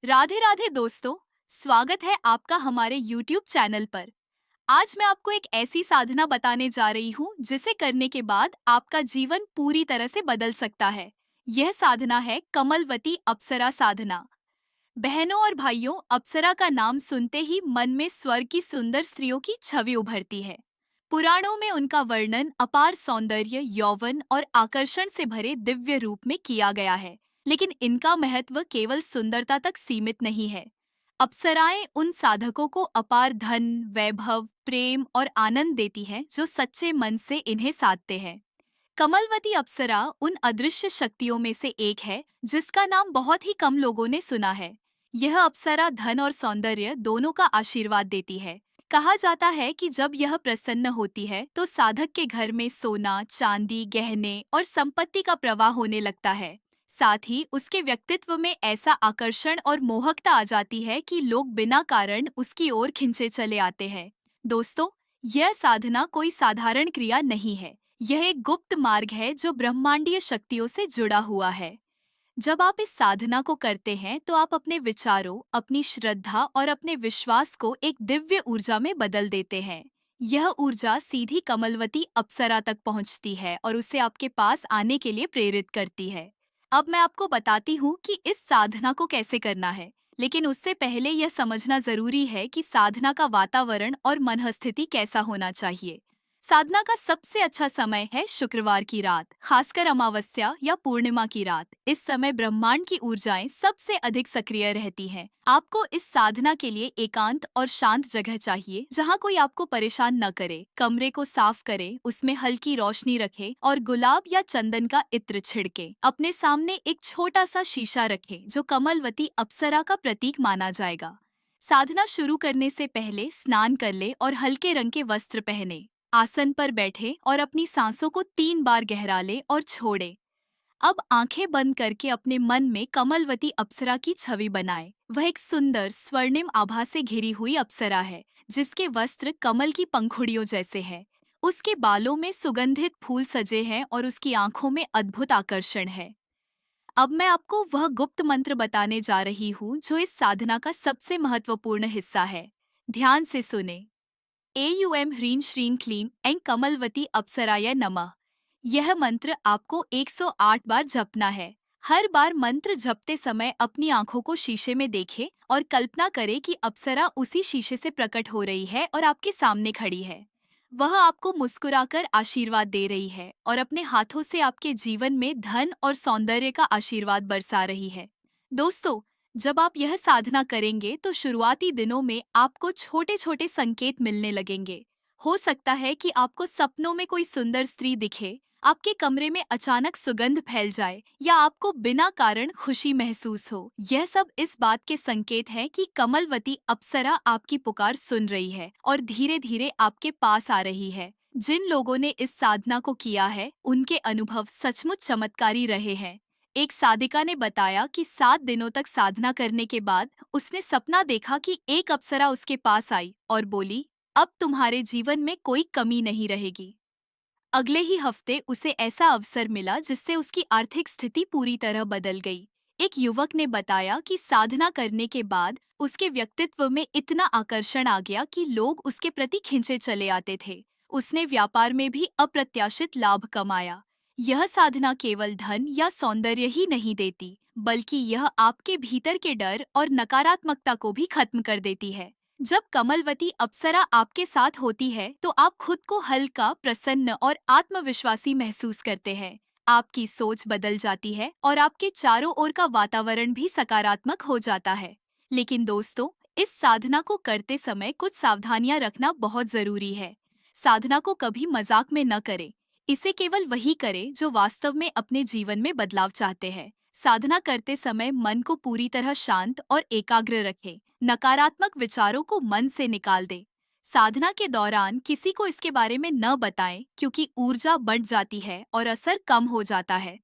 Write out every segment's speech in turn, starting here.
राधे राधे दोस्तों। स्वागत है आपका हमारे YouTube चैनल पर। आज मैं आपको एक ऐसी साधना बताने जा रही हूँ जिसे करने के बाद आपका जीवन पूरी तरह से बदल सकता है। यह साधना है कमलवती अप्सरा साधना। बहनों और भाइयों, अप्सरा का नाम सुनते ही मन में स्वर्ग की सुंदर स्त्रियों की छवि उभरती है। पुराणों में उनका वर्णन अपार सौंदर्य, यौवन और आकर्षण से भरे दिव्य रूप में किया गया है। लेकिन इनका महत्व केवल सुंदरता तक सीमित नहीं है। अप्सराएं उन साधकों को अपार धन, वैभव, प्रेम और आनंद देती हैं जो सच्चे मन से इन्हें साधते हैं। कमलवती अप्सरा उन अदृश्य शक्तियों में से एक है जिसका नाम बहुत ही कम लोगों ने सुना है। यह अप्सरा धन और सौंदर्य दोनों का आशीर्वाद देती है। कहा जाता है कि जब यह प्रसन्न होती है तो साधक के घर में सोना, चांदी, गहने और संपत्ति का प्रवाह होने लगता है। साथ ही उसके व्यक्तित्व में ऐसा आकर्षण और मोहकता आ जाती है कि लोग बिना कारण उसकी ओर खिंचे चले आते हैं। दोस्तों, यह साधना कोई साधारण क्रिया नहीं है। यह एक गुप्त मार्ग है जो ब्रह्मांडीय शक्तियों से जुड़ा हुआ है। जब आप इस साधना को करते हैं तो आप अपने विचारों, अपनी श्रद्धा और अपने विश्वास को एक दिव्य ऊर्जा में बदल देते हैं। यह ऊर्जा सीधी कमलवती अप्सरा तक पहुंचती है और उसे आपके पास आने के लिए प्रेरित करती है। अब मैं आपको बताती हूँ कि इस साधना को कैसे करना है। लेकिन उससे पहले यह समझना जरूरी है कि साधना का वातावरण और मनःस्थिति कैसा होना चाहिए। साधना का सबसे अच्छा समय है शुक्रवार की रात, खासकर अमावस्या या पूर्णिमा की रात। इस समय ब्रह्मांड की ऊर्जाएं सबसे अधिक सक्रिय रहती हैं। आपको इस साधना के लिए एकांत और शांत जगह चाहिए जहां कोई आपको परेशान न करे। कमरे को साफ करें, उसमें हल्की रोशनी रखें और गुलाब या चंदन का इत्र छिड़के। अपने सामने एक छोटा सा शीशा रखें जो कमलवती अप्सरा का प्रतीक माना जाएगा। साधना शुरू करने से पहले स्नान कर ले और हल्के रंग के वस्त्र पहने। आसन पर बैठे और अपनी सांसों को 3 बार गहरा ले और छोड़े। अब आंखें बंद करके अपने मन में कमलवती अप्सरा की छवि बनाएं। वह एक सुंदर स्वर्णिम आभा से घिरी हुई अप्सरा है जिसके वस्त्र कमल की पंखुड़ियों जैसे हैं। उसके बालों में सुगंधित फूल सजे हैं और उसकी आंखों में अद्भुत आकर्षण है। अब मैं आपको वह गुप्त मंत्र बताने जा रही हूँ जो इस साधना का सबसे महत्वपूर्ण हिस्सा है। ध्यान से सुने। एयूएम ह्रीं श्रीं क्लीं ऐं कमलवती अप्सराय नमः। यह मंत्र आपको 108 बार जपना है। हर बार मंत्र जपते समय अपनी आंखों को शीशे में देखें और कल्पना करें कि अप्सरा उसी शीशे से प्रकट हो रही है और आपके सामने खड़ी है। वह आपको मुस्कुराकर आशीर्वाद दे रही है और अपने हाथों से आपके जीवन में धन और सौंदर्य का आशीर्वाद बरसा रही है। दोस्तों, जब आप यह साधना करेंगे तो शुरुआती दिनों में आपको छोटे छोटे संकेत मिलने लगेंगे। हो सकता है कि आपको सपनों में कोई सुंदर स्त्री दिखे, आपके कमरे में अचानक सुगंध फैल जाए या आपको बिना कारण खुशी महसूस हो। यह सब इस बात के संकेत हैं कि कमलवती अप्सरा आपकी पुकार सुन रही है और धीरे धीरे आपके पास आ रही है। जिन लोगों ने इस साधना को किया है उनके अनुभव सचमुच चमत्कारी रहे हैं। एक साधिका ने बताया कि 7 दिनों तक साधना करने के बाद उसने सपना देखा कि एक अप्सरा उसके पास आई और बोली, अब तुम्हारे जीवन में कोई कमी नहीं रहेगी। अगले ही हफ्ते उसे ऐसा अवसर मिला जिससे उसकी आर्थिक स्थिति पूरी तरह बदल गई। एक युवक ने बताया कि साधना करने के बाद उसके व्यक्तित्व में इतना आकर्षण आ गया कि लोग उसके प्रति खिंचे चले आते थे। उसने व्यापार में भी अप्रत्याशित लाभ कमाया। यह साधना केवल धन या सौंदर्य ही नहीं देती, बल्कि यह आपके भीतर के डर और नकारात्मकता को भी खत्म कर देती है। जब कमलवती अप्सरा आपके साथ होती है तो आप खुद को हल्का, प्रसन्न और आत्मविश्वासी महसूस करते हैं। आपकी सोच बदल जाती है और आपके चारों ओर का वातावरण भी सकारात्मक हो जाता है। लेकिन दोस्तों, इस साधना को करते समय कुछ सावधानियां रखना बहुत जरूरी है। साधना को कभी मजाक में न करें। इसे केवल वही करें जो वास्तव में अपने जीवन में बदलाव चाहते हैं। साधना करते समय मन को पूरी तरह शांत और एकाग्र रखें। नकारात्मक विचारों को मन से निकाल दें। साधना के दौरान किसी को इसके बारे में न बताएं क्योंकि ऊर्जा बढ़ जाती है और असर कम हो जाता है।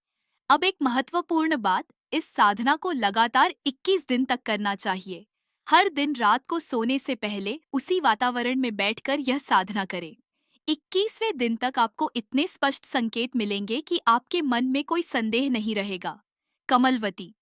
अब एक महत्वपूर्ण बात, इस साधना को लगातार 21 दिन तक करना चाहिए। हर दिन रात को सोने से पहले उसी वातावरण में बैठकर यह साधना करें। 21वें दिन तक आपको इतने स्पष्ट संकेत मिलेंगे कि आपके मन में कोई संदेह नहीं रहेगा। कमलवती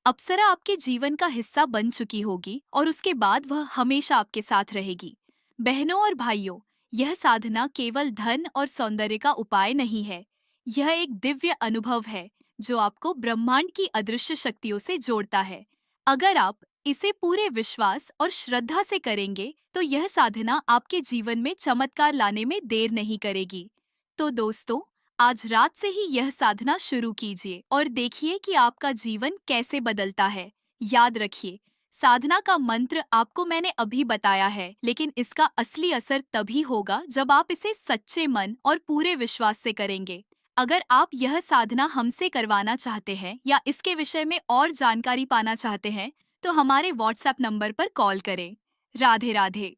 अप्सरा आपके जीवन का हिस्सा बन चुकी होगी और उसके बाद वह हमेशा आपके साथ रहेगी। बहनों और भाइयों, यह साधना केवल धन और सौंदर्य का उपाय नहीं है। यह एक दिव्य अनुभव है जो आपको ब्रह्मांड की अदृश्य शक्तियों से जोड़ता है। अगर आप इसे पूरे विश्वास और श्रद्धा से करेंगे, तो यह साधना आपके जीवन में चमत्कार लाने में देर नहीं करेगी। तो दोस्तों, आज रात से ही यह साधना शुरू कीजिए और देखिए कि आपका जीवन कैसे बदलता है। याद रखिए, साधना का मंत्र आपको मैंने अभी बताया है, लेकिन इसका असली असर तभी होगा जब आप इसे सच्चे मन और पूरे विश्वास से करेंगे। अगर आप यह साधना हमसे करवाना चाहते हैं या इसके विषय में और जानकारी पाना चाहते हैं, तो हमारे व्हाट्सएप नंबर पर कॉल करें। राधे राधे।